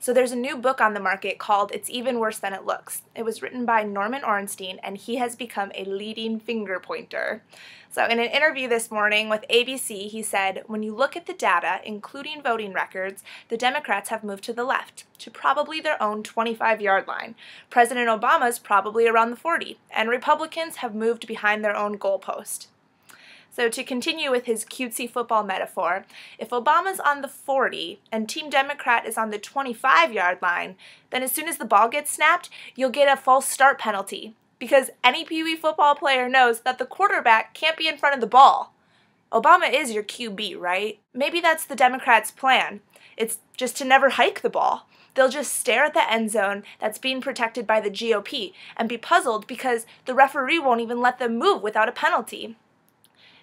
So there's a new book on the market called It's Even Worse Than It Looks. It was written by Norman Ornstein, and he has become a leading finger pointer. So in an interview this morning with ABC, he said, when you look at the data, including voting records, the Democrats have moved to the left, to probably their own 25-yard line. President Obama's probably around the 40, and Republicans have moved behind their own goalpost. So to continue with his cutesy football metaphor, if Obama's on the 40 and Team Democrat is on the 25-yard line, then as soon as the ball gets snapped, you'll get a false start penalty, because any Pee Wee football player knows that the quarterback can't be in front of the ball. Obama is your QB, right? Maybe that's the Democrats' plan. It's just to never hike the ball. They'll just stare at the end zone that's being protected by the GOP and be puzzled because the referee won't even let them move without a penalty.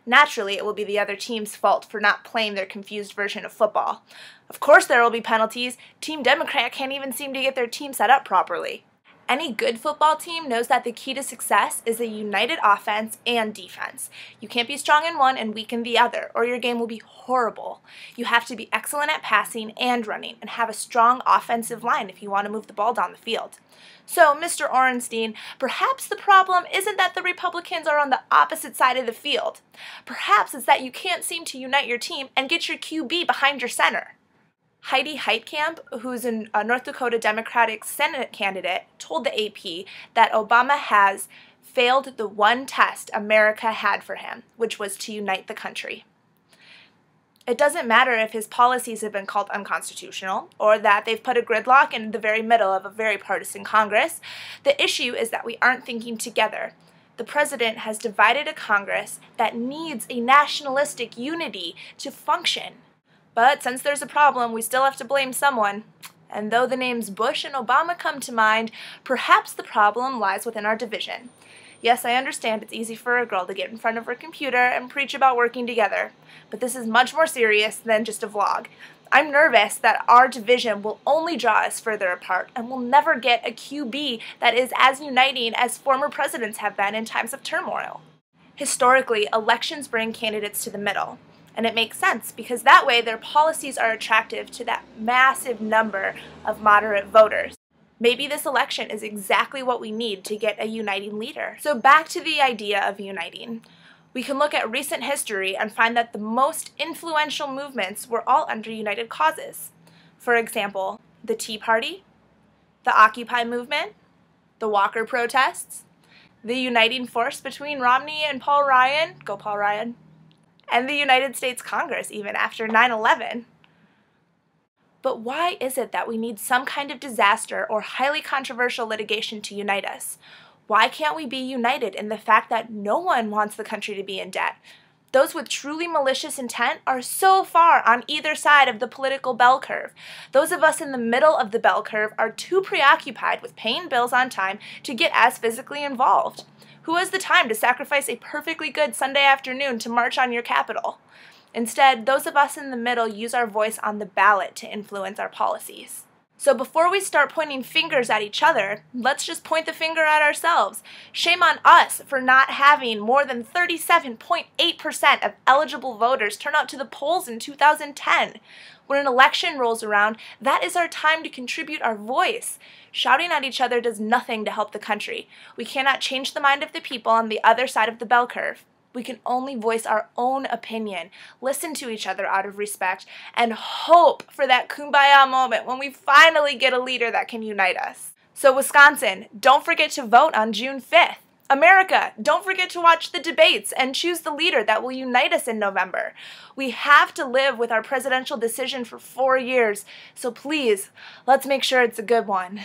Naturally, it will be the other team's fault for not playing their confused version of football. Of course there will be penalties. Team Democrat can't even seem to get their team set up properly. Any good football team knows that the key to success is a united offense and defense. You can't be strong in one and weak in the other, or your game will be horrible. You have to be excellent at passing and running, and have a strong offensive line if you want to move the ball down the field. So, Mr. Ornstein, perhaps the problem isn't that the Republicans are on the opposite side of the field. Perhaps it's that you can't seem to unite your team and get your QB behind your center. Heidi Heitkamp, who's a North Dakota Democratic Senate candidate, told the AP that Obama has failed the one test America had for him, which was to unite the country. It doesn't matter if his policies have been called unconstitutional or that they've put a gridlock in the very middle of a very partisan Congress. The issue is that we aren't thinking together. The president has divided a Congress that needs a nationalistic unity to function. But since there's a problem, we still have to blame someone. And though the names Bush and Obama come to mind, perhaps the problem lies within our division. Yes, I understand it's easy for a girl to get in front of her computer and preach about working together, but this is much more serious than just a vlog. I'm nervous that our division will only draw us further apart, and we'll never get a QB that is as uniting as former presidents have been in times of turmoil. Historically, elections bring candidates to the middle. And it makes sense, because that way their policies are attractive to that massive number of moderate voters. Maybe this election is exactly what we need to get a uniting leader. So back to the idea of uniting. We can look at recent history and find that the most influential movements were all under united causes. For example, the Tea Party, the Occupy movement, the Walker protests, the uniting force between Romney and Paul Ryan, go Paul Ryan, and the United States Congress even after 9/11. But why is it that we need some kind of disaster or highly controversial litigation to unite us? Why can't we be united in the fact that no one wants the country to be in debt? Those with truly malicious intent are so far on either side of the political bell curve. Those of us in the middle of the bell curve are too preoccupied with paying bills on time to get as physically involved. Who has the time to sacrifice a perfectly good Sunday afternoon to march on your Capitol? Instead, those of us in the middle use our voice on the ballot to influence our policies. So before we start pointing fingers at each other, let's just point the finger at ourselves. Shame on us for not having more than 37.8% of eligible voters turn out to the polls in 2010. When an election rolls around, that is our time to contribute our voice. Shouting at each other does nothing to help the country. We cannot change the mind of the people on the other side of the bell curve. We can only voice our own opinion, listen to each other out of respect, and hope for that kumbaya moment when we finally get a leader that can unite us. So Wisconsin, don't forget to vote on June 5th. America, don't forget to watch the debates and choose the leader that will unite us in November. We have to live with our presidential decision for 4 years, so please, let's make sure it's a good one.